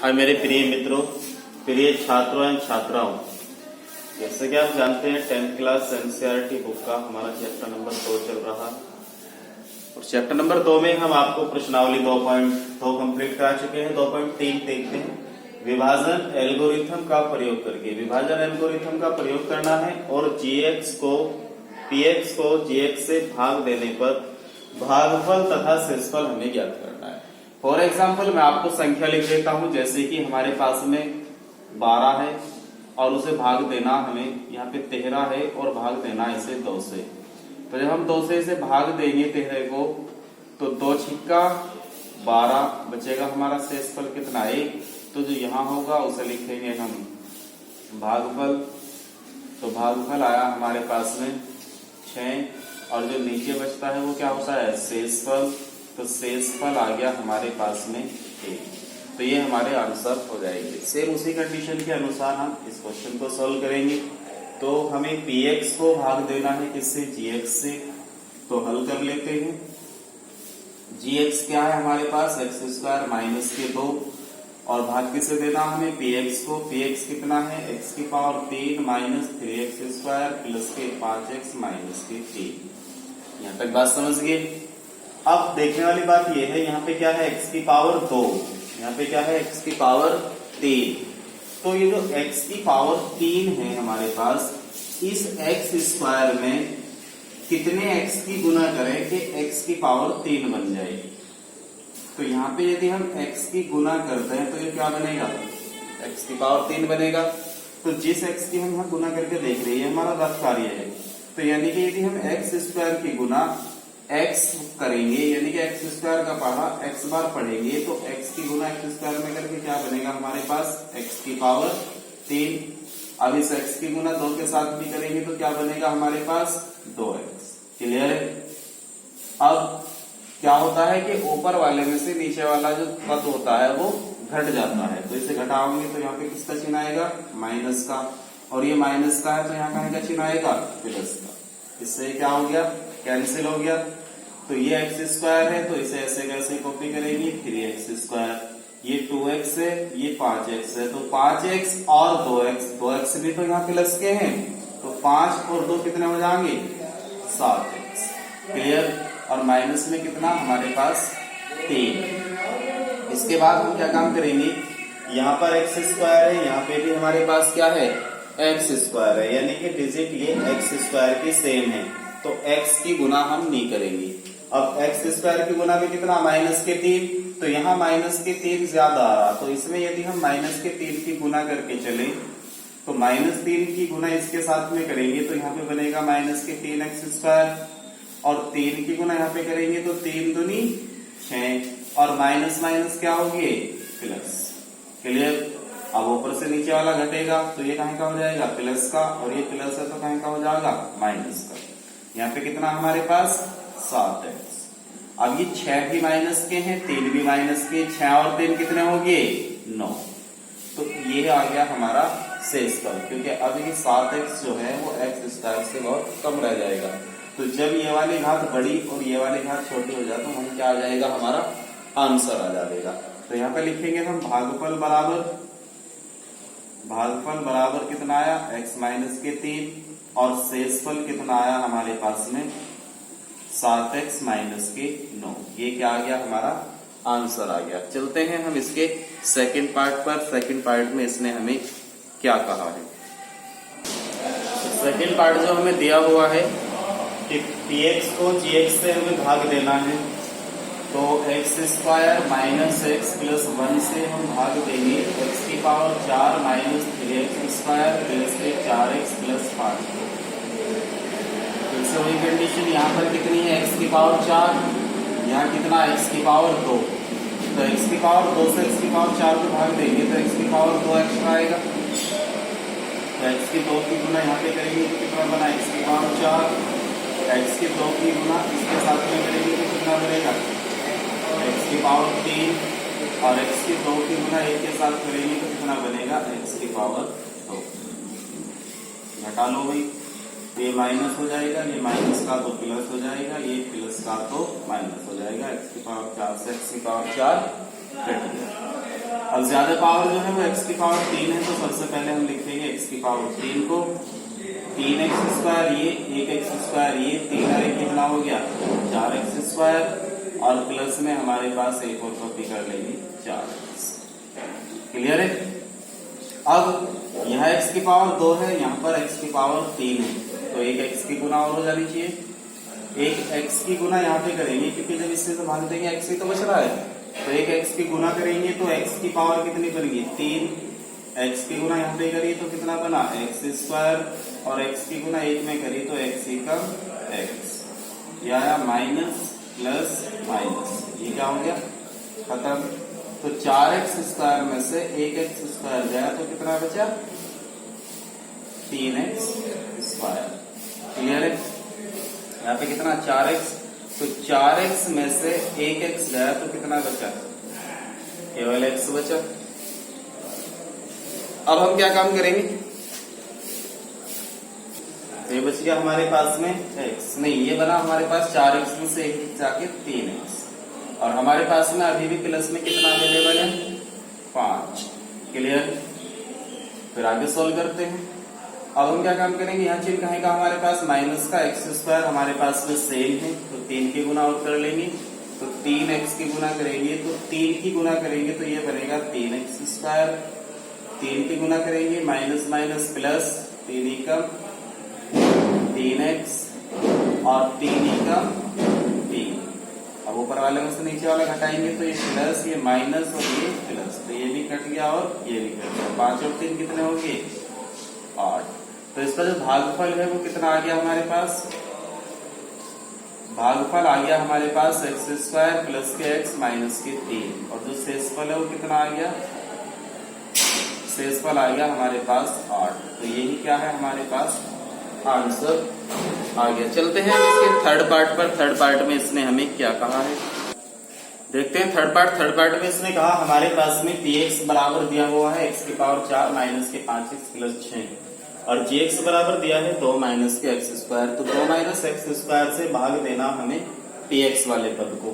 हाय मेरे प्रिय मित्रों, प्रिय छात्रों एवं छात्राओं, जैसे कि आप जानते हैं 10th क्लास एनसीईआरटी बुक का हमारा चैप्टर नंबर 2 चल रहा है और चैप्टर नंबर 2 में हम आपको प्रश्नावली 2.2 कंप्लीट करा चुके हैं। 2.3 देखते हैं। विभाजन एल्गोरिथम का प्रयोग करके विभाजन एल्गोरिथम का प्रयोग करना है और px को gx से भाग देने पर भागफल तथा शेषफल हमें ज्ञात करना है। फॉर एग्जाम्पल मैं आपको संख्या लिख देता हूं, जैसे कि हमारे पास में 12 है और उसे भाग देना हमें यहाँ पे 13 है और भाग देना इसे 2 से। तो जब हम 2 से इसे भाग देंगे 13 को तो 2 छिक्का 12 बचेगा। हमारा शेषफल कितना है, तो जो यहाँ होगा उसे लिखेंगे हम भागफल। तो भागफल आया हमारे पास में 6 और जो नीचे बचता है वो क्या होता है, शेषफल। तो शेषफल आ गया हमारे पास में 1। तो ये हमारे आंसर हो जाएंगे। सेम उसी कंडीशन के अनुसार हम इस क्वेश्चन को सॉल्व करेंगे। तो हमें px को भाग देना है किससे, gx से। तो हल कर लेते हैं। gx क्या है हमारे पास, x² माइनस के 2 और भाग किसे देना हमें, px को। px कितना है, x की पावर 3 माइनस 3x² प्लस के 5x माइनस के 3। यहाँ तक बात समझ गए। अब देखने वाली बात यह है, यहाँ पे क्या है, x की पावर 2, यहाँ पे क्या है, x की पावर 3। तो ये जो x की पावर 3 है हमारे पास, इस x² में कितने x की गुना करें कि x की पावर 3 बन जाए। तो यहाँ पे यदि हम x की गुना करते हैं तो ये क्या बनेगा, x की पावर 3 बनेगा। तो जिस x की हम यहाँ गुना करके देख रहे हैं हमारा रफ कार्य है। तो यानी कि यदि हम x² की गुना x करेंगे, यानी कि x² का पढ़ा x बार पढ़ेंगे, तो x की गुना x² में करके क्या बनेगा हमारे पास, x की पावर 3। अब इस x की गुना 2 के साथ भी करेंगे तो क्या बनेगा हमारे पास, 2x। क्लियर है। अब क्या होता है कि ऊपर वाले में से नीचे वाला जो पद होता है वो घट जाता है। तो इसे घटाओगे तो यहाँ पे किसका चिन्ह आएगा, माइनस का। और ये माइनस का है तो यहाँ कहाँ का चिन्ह आएगा, प्लस का। इससे क्या हो गया, कैंसिल हो गया। तो ये x² है तो इसे ऐसे कैसे कॉपी करेंगे, 3x²। ये 2x है, ये 5x है। तो 5x और 2x भी तो यहाँ प्लस के हैं। तो 5 और 2 कितने हो जाएंगे, 7x। क्लियर। और माइनस में कितना हमारे पास 3। इसके बाद हम क्या काम करेंगे, यहाँ पर x² है, यहाँ पे भी हमारे पास क्या है, x² है, यानी कि डिजिट ये x² की सेम है। तो x की गुना हम नहीं करेंगे। अब x² की गुना में कितना, माइनस के 3। तो यहाँ माइनस के 3 ज्यादा आ रहा, तो इसमें यदि हम माइनस के 3 की गुना करके चले तो -3 की गुना इसके साथ में करेंगे तो यहाँ पे बनेगा माइनस के 3x² और 3 की गुना यहाँ पे करेंगे तो 3 दूनी 6 और माइनस माइनस क्या होगी, प्लस। क्लियर। अब ऊपर से नीचे वाला घटेगा तो ये कहाँ का हो जाएगा, प्लस का, और ये प्लस है तो कहाँ का हो जाएगा, माइनस का। यहाँ पे कितना हमारे पास, 7x। अब ये 6 भी माइनस के हैं, 3 भी माइनस के, 6 और 3 कितने हो गए, 9। तो ये आ गया हमारा शेषफल, क्योंकि अब ये 7x जो है वो x² से बहुत कम रह जाएगा। तो जब ये वाली घात बड़ी और ये वाली घात छोटी हो जाए तो हम क्या आ जाएगा, हमारा आंसर आ जाएगा। तो यहाँ पे लिखेंगे हम भागफल बराबर कितना आया, x माइनस के 3 और शेषफल कितना आया हमारे पास में 7x माइनस के 9। ये क्या आ गया, हमारा आंसर आ गया। चलते हैं हम इसके सेकंड पार्ट पर। सेकंड पार्ट में इसने हमें क्या कहा है। सेकंड पार्ट जो हमें दिया हुआ है कि px को gx से हमें भाग देना है। तो x² माइनस x प्लस 1 से हम भाग देंगे x की पावर 4 माइनस 3x² प्लस के 4x प्लस 5। वही कंडीशन यहाँ पर कितनी है, x की पावर 4, यहाँ कितना, x की पावर 2। तो x की पावर 2 से x की पावर 4 को भाग देंगे तो x की पावर 2 एक्स्ट्रा आएगा। तो x की 2 की गुना यहाँ पे करेंगे तो कितना बना, x की पावर 4। x की 2 की गुना इसके साथ में करेंगे तो कितना बनेगा, x की पावर 3 और x की 2 की गुना 1 के साथ करेंगे तो कितना बनेगा, x की पावर 2। घटा लो भाई, ये माइनस हो जाएगा, ये माइनस का तो प्लस हो जाएगा, ये प्लस का तो माइनस हो जाएगा। x की पावर 4 से x की पावर 4 कट गया। अब ज्यादा पावर जो है वो x की पावर 3 है, तो सबसे पहले हम लिखेंगे x की पावर 3 को 3x² ये 1x² ये 3 और 1 कितना हो गया 4x², और प्लस में हमारे पास एक और कॉपी कर लेंगे 4x। क्लियर है। अब यहाँ x की पावर 2 है, यहाँ पर x की पावर 3 है, तो एक x की गुना और हो जानी चाहिए। एक x की गुना यहाँ पे करेंगे क्योंकि जब इससे तो भाग देंगे x ही तो बच रहा है, तो एक x की गुना करेंगे तो x की पावर कितनी बनेगी 3, x की गुना यहाँ पे करिए तो कितना बना x², और x की गुना 1 में करिए तो x एकम x, या माइनस प्लस माइनस, ये क्या हो गया खत्म। तो 4x² में से 1x² गया तो कितना बचा 3x²। क्लियर है। यहाँ पे कितना 4x, तो 4x में से 1x गया तो कितना बचा केवल x बचा। अब हम क्या काम करेंगे, ये बच गया हमारे पास में x, नहीं ये बना हमारे पास 4x में से 1 जाके 3x, और हमारे पास में अभी भी प्लस में कितना अवेलेबल है 5। क्लियर। फिर आगे सोल्व करते हैं। अब हम क्या काम करेंगे, यहाँ चिन्ह कहेगा हमारे पास माइनस का x² हमारे पास में सेम है, तो 3 की गुना और कर लेंगे, तो 3x की गुना करेंगे, तो 3 की गुना करेंगे तो ये बनेगा 3x², 3 की गुना करेंगे माइनस माइनस प्लस 3 एकम 3x और 3 एकम 3। अब ऊपर वाले में से नीचे वाला घटाएंगे तो ये प्लस ये माइनस और ये प्लस, तो ये भी कट गया और ये भी कट गया। 5 और 3 कितने होंगे 8। तो इसका जो भागफल है वो कितना आ गया हमारे पास, भागफल आ गया हमारे पास x² प्लस के x माइनस के 3, और जो शेषफल है वो कितना आ गया, शेषफल आ गया हमारे पास 8। तो यही क्या है हमारे पास आंसर आ गया। चलते हैं इसके थर्ड पार्ट पर। थर्ड पार्ट में इसने हमें क्या कहा है देखते हैं। थर्ड पार्ट में इसने कहा हमारे पास में px बराबर दिया हुआ है x की पावर 4 माइनस के 5x प्लस 6, और gx बराबर दिया है 2 माइनस के x²। तो 2 माइनस x² से भाग देना हमें px वाले पद को,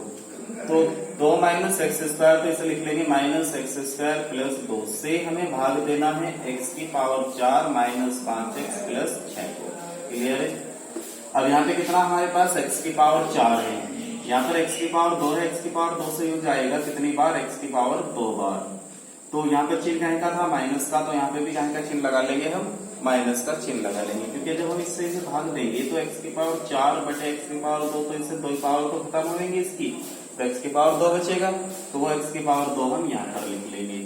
तो 2 माइनस x² तो इसे लिख लेंगे माइनस x² प्लस 2 से हमें भाग देना है x की पावर 4 माइनस 5x प्लस 6 को। क्लियर है। अब यहाँ पे कितना हमारे पास x की पावर 4 है, यहाँ पर x की पावर 2 है, x की पावर 2 से यूज जाएगा कितनी बार x की पावर 2 बार, तो यहाँ पे चिन्ह कहीं का था माइनस का, तो यहाँ पे भी कहीं का चिन्ह लगा लेंगे, हम माइनस का चिन्ह लगा लेंगे, क्योंकि जब हम इससे इसे भाग देंगे तो x की पावर 4 बटे x की पावर 2, तो इससे 2 पावर तो खत्म हो जाएंगे इसकी, तो x की पावर 2 बचेगा, तो वो x की पावर 2 हम यहाँ पर लिख लेंगे।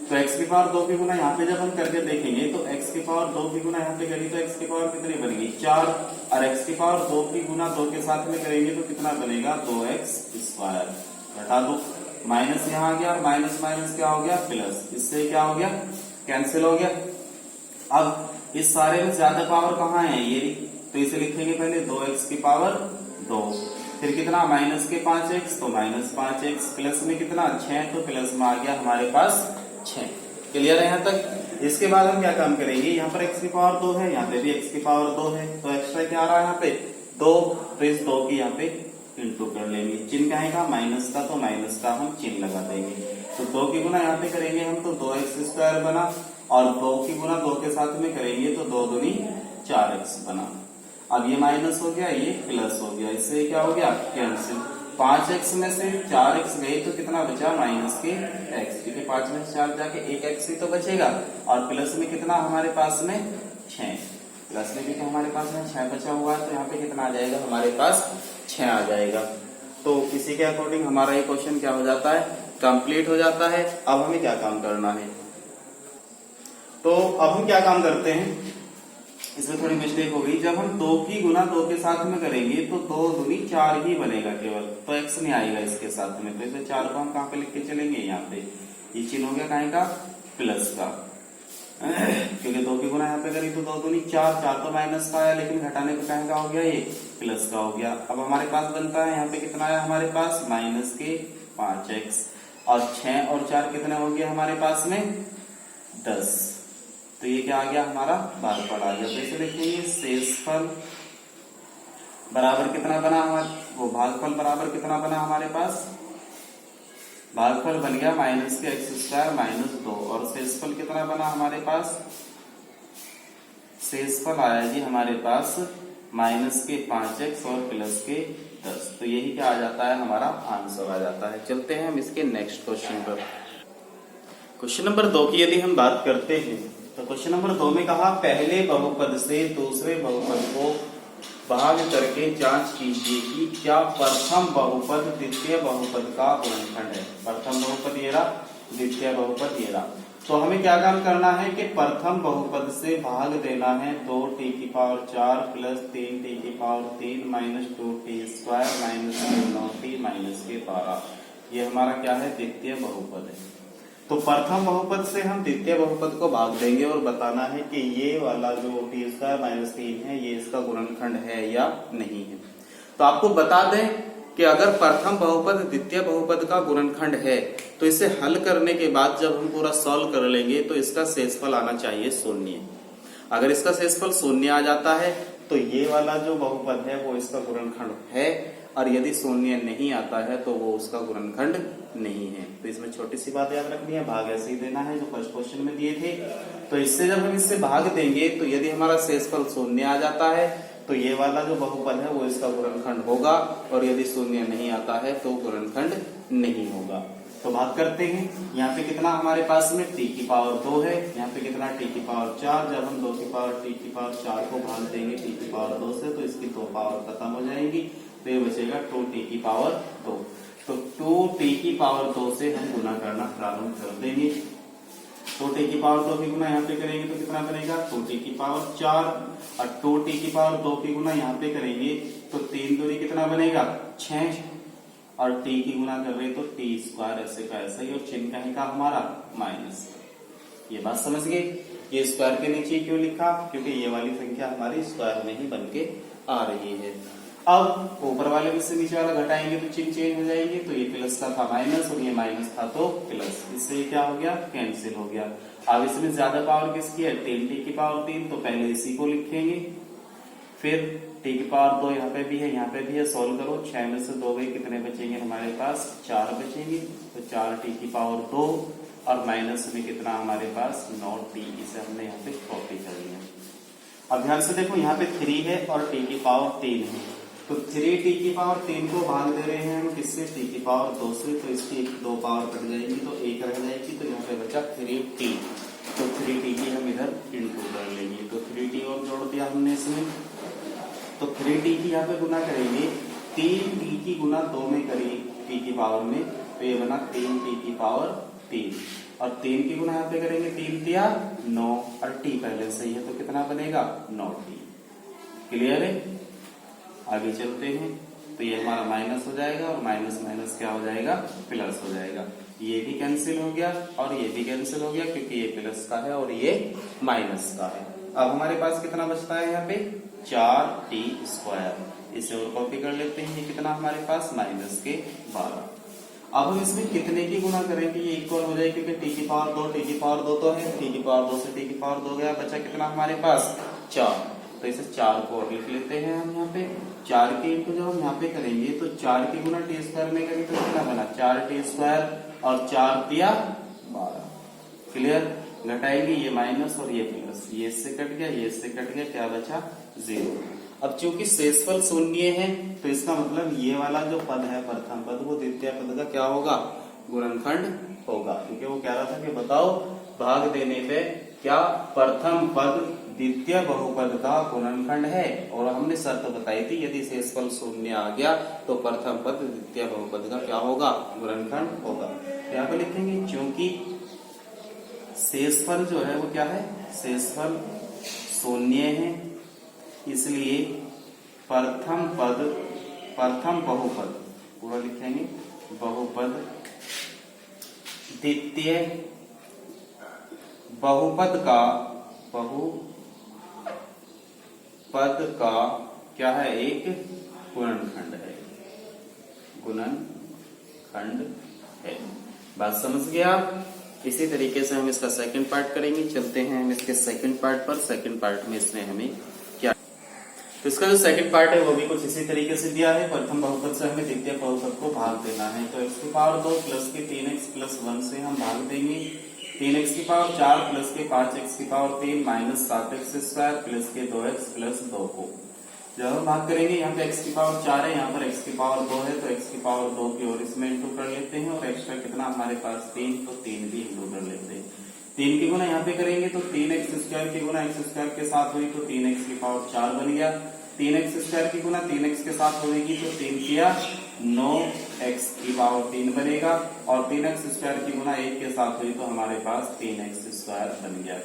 तो x की पावर 2 की गुना यहाँ पे जब हम करके देखेंगे तो x की पावर 2 की गुना यहाँ पे करेंगे तो x की पावर कितनी बनेगी 4, और x की पावर 2 की गुना 2 के साथ में करेंगे तो कितना बनेगा 2x²। घटा दो, माइनस यहाँ आ गया, माइनस माइनस क्या हो गया प्लस, इससे क्या हो गया कैंसिल हो गया। अब इस सारे में ज्यादा पावर कहाँ है ये, तो इसे लिखेंगे पहले 2x की पावर 2, फिर कितना माइनस के 5x, तो माइनस 5x, प्लस में कितना 6, तो प्लस में आ गया हमारे पास 6। क्लियर है यहाँ तक। इसके बाद हम क्या काम करेंगे, यहाँ पर x की पावर 2 है, यहाँ पे भी x की पावर 2 है, तो एक्स्ट्रा क्या आ रहा है यहाँ पे 2, तो इस 2 की यहाँ पे इंटू कर लेंगे। चिन्ह क्या है माइनस का, तो माइनस का हम चिन्ह लगा देंगे, तो 2 की गुना यहाँ पे करेंगे हम तो 2x² बना, और 2 की गुना 2 के साथ में करेंगे तो 2 दूनी 4x बना। अब ये माइनस हो गया, ये प्लस हो गया, इससे क्या हो गया कैंसिल। 5x में से 4x गए तो कितना बचा माइनस के x, क्योंकि 5 में से 4 जाके 1x ही तो बचेगा, और प्लस में कितना हमारे पास में 6, प्लस में क्योंकि हमारे पास में 6 बचा हुआ है, तो यहाँ पे कितना आ जाएगा हमारे पास 6 आ जाएगा। तो इसी के अकॉर्डिंग हमारा ये क्वेश्चन क्या हो जाता है कंप्लीट हो जाता है। अब हमें क्या काम करना है, तो अब हम क्या काम करते हैं, इसमें थोड़ी मिस्टेक हो गई, जब हम 2 की गुना 2 के साथ में करेंगे तो 2 दूनी 4 ही बनेगा केवल, तो x नहीं आएगा इसके साथ में, तो इसे 4 को हम कहाँ पे लिख के चलेंगे यहाँ पे, ये चिन्ह हो गया कहीं का प्लस का, क्योंकि 2 की गुना यहाँ पे करी तो 2 दूनी 4, 4 तो माइनस का आया, लेकिन घटाने पे कहीं का हो गया ये प्लस का हो गया। अब हमारे पास बनता है यहाँ पे कितना आया हमारे पास माइनस के 5x, और 6 और 4 कितने हो गया हमारे पास में 10, तो ये क्या आ गया हमारा भागफल आ गया। तो इसे लिखेंगे शेषफल बराबर कितना बना हमारे, वो भागफल बराबर कितना बना हमारे पास भागफल बन गया माइनस के एक्स स्क्वायर माइनस 2 और शेषफल कितना बना हमारे पास, शेषफल आया जी हमारे पास माइनस के 5x और प्लस के 10। तो यही क्या आ जाता है, हमारा आंसर आ जाता है। चलते हैं हम इसके नेक्स्ट क्वेश्चन पर। क्वेश्चन नंबर 2 की यदि हम बात करते हैं तो क्वेश्चन नंबर 2 में कहा पहले बहुपद से दूसरे बहुपद को भाग करके जांच कीजिए कि क्या प्रथम बहुपद द्वितीय बहुपद का गुणनखंड है। प्रथम बहुपद ये रहा, द्वितीय बहुपद ये रहा। तो हमें क्या काम करना है कि प्रथम बहुपद से भाग देना है 2t⁴ plus 3t⁴ minus 2t square minus 9t minus के 12। ये हमारा क्या है, द्वितीय बहुपद है। तो प्रथम बहुपद से हम द्वितीय बहुपद को भाग देंगे और बताना है कि ये वाला जो t स्क्वायर माइनस 3 है ये इसका गुणनखंड है या नहीं है। तो आपको बता दें कि अगर प्रथम बहुपद द्वितीय बहुपद का गुणनखंड है तो इसे हल करने के बाद जब हम पूरा सॉल्व कर लेंगे तो इसका शेषफल आना चाहिए शून्य। अगर इसका शेषफल शून्य आ जाता है तो ये वाला जो बहुपद है वो इसका गुणनखंड है, और यदि शून्य नहीं आता है तो वो उसका गुणनखंड नहीं है। तो इसमें छोटी सी बात याद रखनी है, भाग ऐसे ही देना है जो फर्स्ट क्वेश्चन में दिए थे। तो इससे जब हम इससे भाग देंगे तो यदि हमारा शेषफल शून्य आ जाता है तो ये वाला जो बहुपद है वो इसका गुणनखंड होगा, और यदि शून्य नहीं आता है तो गुणनखंड नहीं होगा। तो बात करते हैं, यहाँ पे कितना हमारे पास में t⁴ है, यहाँ पे कितना t⁴। जब हम 2t⁴ को भाग देंगे t⁴ से तो इसकी 2 पावर खत्म हो जाएंगी, तो ये बचेगा 2t⁴। तो 2t⁴ से हम गुना करना प्रारंभ कर देंगे। 2t⁴ की गुना यहाँ पे करेंगे तो कितना बनेगा, 2t⁴, और 2t⁴ की गुना यहाँ पे करेंगे तो 3 दूनी कितना बनेगा 6, और t की गुना कर रहे तो t स्क्वायर ऐसे का ऐसा ही, और चिन्ह कहीं का हमारा माइनस। ये बात समझ गए। ये स्क्वायर के नीचे क्यों लिखा, क्योंकि ये वाली संख्या हमारी स्क्वायर में ही बन के आ रही है। अब ऊपर वाले में से नीचे वाला घटाएंगे तो चिन्ह चेंज हो जाएंगे, तो ये प्लस का था माइनस और ये माइनस था तो प्लस, इससे ये क्या हो गया, कैंसिल हो गया। अब इसमें ज्यादा पावर किसकी है, 3t⁴, तो पहले इसी को लिखेंगे, फिर t⁴ यहाँ पे भी है, यहाँ पे भी है, सोल्व करो। 6 में से 2 गए, कितने बचेंगे हमारे पास, 4 बचेंगे। तो 4t⁴ और माइनस में कितना हमारे पास 9t, इसे हमने यहाँ पे कॉपी कर लिया। अब ध्यान से देखो, यहाँ पे 3 है और t⁴ है, तो 3t⁴ को भाग दे रहे हैं हम किससे, t⁴ से, तो इसकी 2 पावर कट जाएगी तो 1 रह जाएगी, तो यहाँ पे बचा 3t। तो 3t की हम इधर इंटू कर लेंगे, तो 3t और जोड़ दिया हमने इसमें, तो 3t की यहाँ पे गुना करेंगे, 3t की गुना 2 में करें t की पावर में, तो ये बना 3t⁴, और 3 की गुना यहाँ पे करेंगे 3 तिया 9, और t पहले से ही है तो कितना बनेगा 9t। क्लियर है। आगे चलते हैं, तो ये हमारा माइनस हो जाएगा और माइनस माइनस क्या हो जाएगा, प्लस हो जाएगा। ये भी कैंसिल हो गया और ये भी कैंसिल हो गया, क्योंकि ये प्लस का है और ये माइनस का है। अब हमारे पास कितना बचता है यहाँ पे, 4t²। इसे और कॉपी कर लेते हैं, ये कितना हमारे पास माइनस के 12। अब हम इसमें कितने की गुना करेंगे, ये इक्वल हो जाएगा, क्योंकि t⁴ तो है, t⁴ से t⁴ गया, बचा कितना हमारे पास 4। तो इसे 4 को और लिख लेते हैं हम यहाँ पे। 4 के इंटू जब हम यहाँ पे करेंगे तो 4 की गुना t² में करेंगे तो कितना बना 4t² और 4 तिया 12। क्लियर। घटाएंगे, ये माइनस और ये प्लस, ये इससे कट गया, ये इससे कट गया, क्या बचा 0। अब चूंकि शेषफल शून्य है तो इसका मतलब ये वाला जो पद है प्रथम पद, वो द्वितीय पद का क्या होगा, गुणनखंड होगा। क्योंकि वो कह रहा था कि बताओ भाग देने पे क्या प्रथम पद द्वितीय बहुपद का गुणनखंड है, और हमने शर्त बताई थी यदि शेषफल शून्य आ गया तो प्रथम पद द्वितीय बहुपद का क्या होगा, गुणनखंड होगा। यहाँ पे लिखेंगे चूंकि शेषफल जो है वो क्या है, शेषफल शून्य है, इसलिए प्रथम बहुपद पूरा लिखेंगे, बहुपद द्वितीय बहुपद का क्या है, एक गुणनखंड है, गुणनखंड है। बात समझ गए आप। इसी तरीके से हम इसका सेकंड पार्ट करेंगे। चलते हैं हम इसके सेकंड पार्ट पर। सेकंड पार्ट में इसने हमें क्या, तो इसका जो सेकंड पार्ट है वो भी कुछ इसी तरीके से दिया है। प्रथम बहुपद से हमें द्वितीय बहुपद को भाग देना है। तो x की पावर 2 प्लस के 3x प्लस 1 से हम भाग देंगे 3x की पावर 4 प्लस के 5x की power 3 minus 7x square plus के 2x प्लस 2 को जब हम भाग करेंगे, यहाँ पे x की पावर 4 है, यहाँ पर x की पावर 2 है, तो x की पावर 2 की और इसमें इंटू कर लेते हैं और एक्स्ट्रा कितना हमारे पास 3, तो 3 भी इंटू कर लेते हैं। 3 की गुना यहाँ पे करेंगे तो 3x स्क्वायर की गुना x स्क्वायर के साथ हुई तो 3x की पावर 4 बन गया। 3x स्क्वायर की गुना 3x के साथ होगी तो 3 किया 9x की पावर 3 बनेगा और 3x स्क्वायर की गुना 1 के साथ हुई तो हमारे पास 3x स्क्वायर बन गया।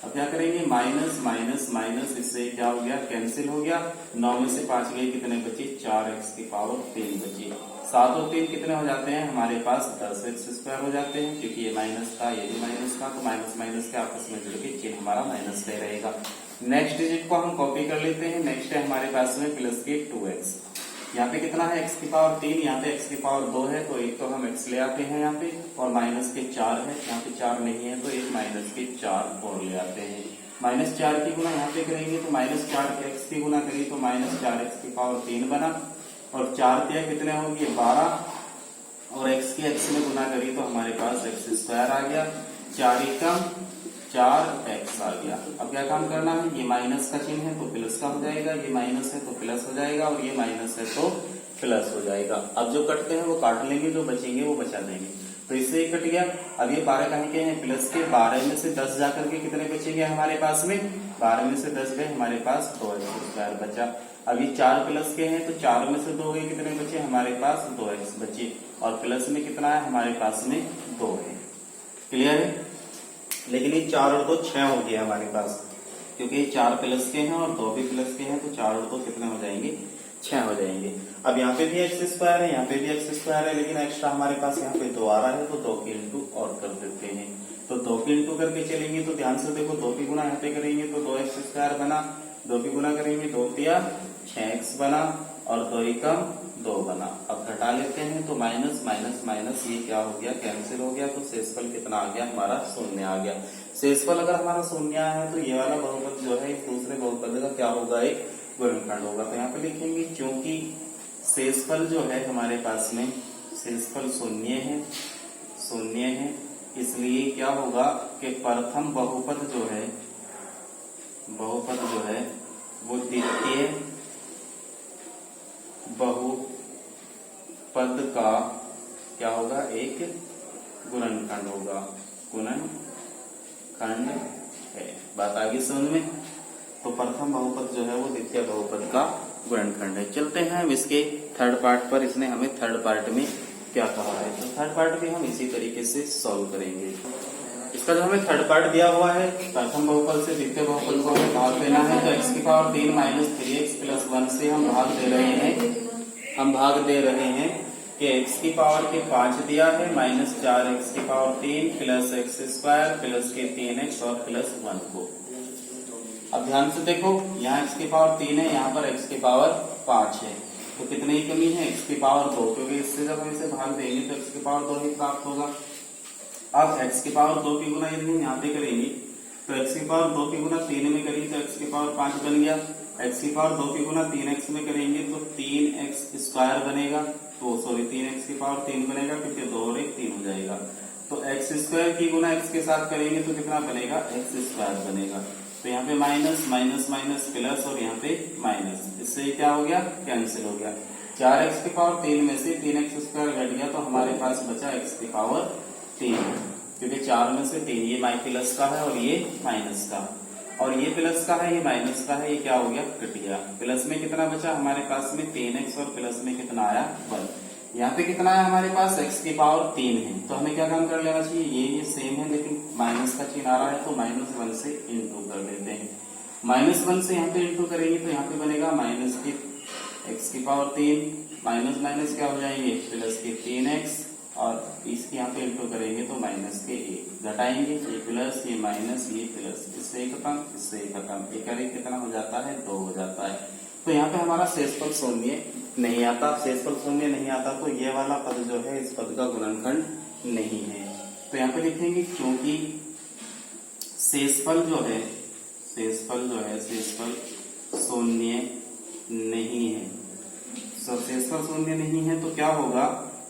अब क्या करेंगे, माइनस माइनस माइनस, इससे क्या हो गया, कैंसिल हो गया। 9 में से 5 गए, कितने बचे, 4x की पावर 3 बची। 7 और 3 कितने हो जाते हैं हमारे पास, 10x स्क्वायर हो जाते हैं, क्योंकि ये माइनस था ये भी माइनस था, तो माइनस माइनस के आपस में जुड़ के चिन्ह हमारा माइनस का रहेगा। नेक्स्ट डिजिट को हम कॉपी कर लेते हैं। नेक्स्ट है हमारे पास में प्लस के 2x। यहाँ पे कितना है, x की पावर 3, यहाँ पे x की पावर 2 है, तो एक तो हम x ले आते हैं यहाँ पे, और माइनस के 4 है, यहाँ पे 4 नहीं है तो एक माइनस के 4 और ले आते हैं। माइनस 4 की गुना यहाँ पे करेंगे तो माइनस 4 के x की गुना करिए तो माइनस 4x की पावर 3 बना, और 4 दिया कितने होंगे 12, और x की x में गुना करिए तो हमारे पास x स्क्वायर आ गया। 4 एकम 4x आ गया। अब क्या काम करना है, ये माइनस का चिन्ह है तो प्लस का हो जाएगा, ये माइनस है तो प्लस हो जाएगा, और ये माइनस है तो प्लस हो जाएगा। अब जो कटते हैं वो काट लेंगे, जो बचेंगे वो बचा देंगे। तो इससे ही कट गया। अब ये 12 कहीं के हैं, प्लस के 12 में से 10 जाकर के कितने बचेंगे हमारे पास में, 12 में से 10 गए, हमारे पास 2x स्क्वायर बचा। अब ये 4 प्लस के हैं तो 4 में से 2 गए, कितने बचे हमारे पास 2x बचे, और प्लस में कितना है हमारे पास में 2 है। क्लियर है। लेकिन ये 4 और 2 6 हो गया हमारे पास, क्योंकि ये 4 प्लस के हैं और 2 भी प्लस के हैं, तो 4 और 2 कितने हो जाएंगे, 6 हो जाएंगे। अब यहाँ पे भी x स्क्वायर है, यहाँ पे भी x स्क्वायर है, लेकिन एक्स्ट्रा हमारे पास यहाँ पे 2 आ रहा है, तो 2 की इंटू और कर देते हैं। तो 2 की इंटू करके चलेंगे तो ध्यान से देखो, 2 की गुना यहाँ पे करेंगे तो 2x स्क्वायर बना, 2 की गुना करेंगे 2 तिया 6x बना, और 2 एकम 2 बना। अब घटा लेते हैं तो माइनस माइनस माइनस ये क्या हो गया, कैंसिल हो गया, तो शेषफल कितना आ गया हमारा, शून्य आ गया। शेषफल अगर हमारा शून्य है तो ये वाला बहुपद जो है इस दूसरे बहुपद का क्या होगा, एक गुणनखंड होगा। तो यहाँ पे लिखेंगे क्योंकि शेषफल जो है हमारे पास में, शेषफल शून्य है, इसलिए क्या होगा कि प्रथम बहुपद जो है वो द्वितीय बहुपद का क्या होगा, एक गुणनखंड होगा, गुणनखंड है। बात आगे समझ में। तो प्रथम बहुपद जो है वो द्वितीय बहुपद का गुणनखंड है। चलते हैं हम इसके थर्ड पार्ट पर। इसने हमें थर्ड पार्ट में क्या कहा है, तो थर्ड पार्ट भी हम इसी तरीके से सॉल्व करेंगे। इसका जो हमें थर्ड पार्ट दिया हुआ है, प्रथम बहुपद से द्वितीय बहुपद को हमें भाग देना है। तो x की पावर 3 माइनस 3x प्लस 1 से हम भाग दे रहे हैं कि x की पावर के 5 दिया है, माइनस 4x की power 3 plus x square plus के 3x और प्लस 1 को। अब ध्यान से देखो, यहाँ x की पावर 3 है, यहाँ पर x की पावर 5 है, तो कितने ही कमी है, x की पावर 2, क्योंकि इससे जब हम इसे भाग देंगे तो x की पावर 2 ही प्राप्त होगा। अब x की पावर 2 की गुना यदि हम यहाँ पे करेंगे तो x की पावर 2 की गुना 3 में करेंगे तो x की पावर 5 बन गया। x की पावर 2 की गुना 3x में करेंगे तो 3x स्क्वायर बनेगा, तो सॉरी 3x की पावर 3 बनेगा, क्योंकि 2 और 1 3 हो जाएगा। तो x स्क्वायर की गुना x के साथ करेंगे तो कितना बनेगा, x स्क्वायर बनेगा। तो यहाँ पे माइनस माइनस माइनस प्लस, और यहाँ पे माइनस, इससे क्या हो गया, कैंसिल हो गया। 4x की पावर 3 में से 3x स्क्वायर घट गया, तो हमारे पास बचा x की पावर 3, क्योंकि 4 में से 3, ये प्लस का है और ये माइनस का, और ये प्लस का है ये माइनस का है, ये क्या हो गया, कट गया। प्लस में कितना बचा हमारे पास में 3x, और प्लस में कितना आया 1। यहाँ पे कितना है हमारे पास, x की पावर 3 है, तो हमें क्या काम कर लेना चाहिए, ये सेम है लेकिन माइनस का चिन्ह आ रहा है, तो -1 से इंटू कर लेते हैं। -1 से यहाँ पे इंटू करेंगे तो यहाँ पे बनेगा माइनस की x की पावर 3, माइनस माइनस क्या हो जाएंगे, प्लस के 3x, और इसके यहाँ पे इंटू करेंगे तो माइनस के 1, घटाएंगे ये प्लस ये माइनस ये प्लस, इससे खत्म, इससे खत्म, एक करीब कितना हो जाता है, 2 हो जाता है। तो यहाँ पे हमारा शेषफल शून्य नहीं आता। शेषफल शून्य नहीं आता तो ये वाला पद जो है इस पद का गुणनखंड नहीं है। तो यहाँ पे लिखेंगे क्योंकि शेषफल जो है शेषफल शून्य नहीं है। शेष पर शून्य नहीं है तो क्या होगा,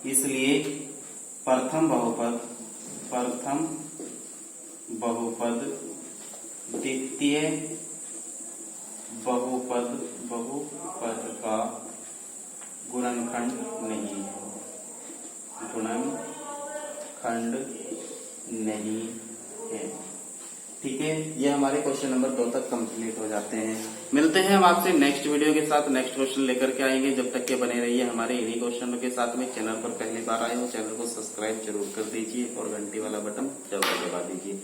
इसलिए प्रथम बहुपद द्वितीय बहुपद का गुणनखंड नहीं है, गुणनखंड नहीं है। ठीक है, ये हमारे क्वेश्चन नंबर 2 तक कंप्लीट हो जाते हैं। मिलते हैं हम आपसे नेक्स्ट वीडियो के साथ, नेक्स्ट क्वेश्चन लेकर के आएंगे। जब तक के बने रहिए हमारे इन्हीं क्वेश्चनों के साथ में। चैनल पर पहली बार आए हो, चैनल को सब्सक्राइब जरूर कर दीजिए और घंटी वाला बटन जरूर दबा दीजिए।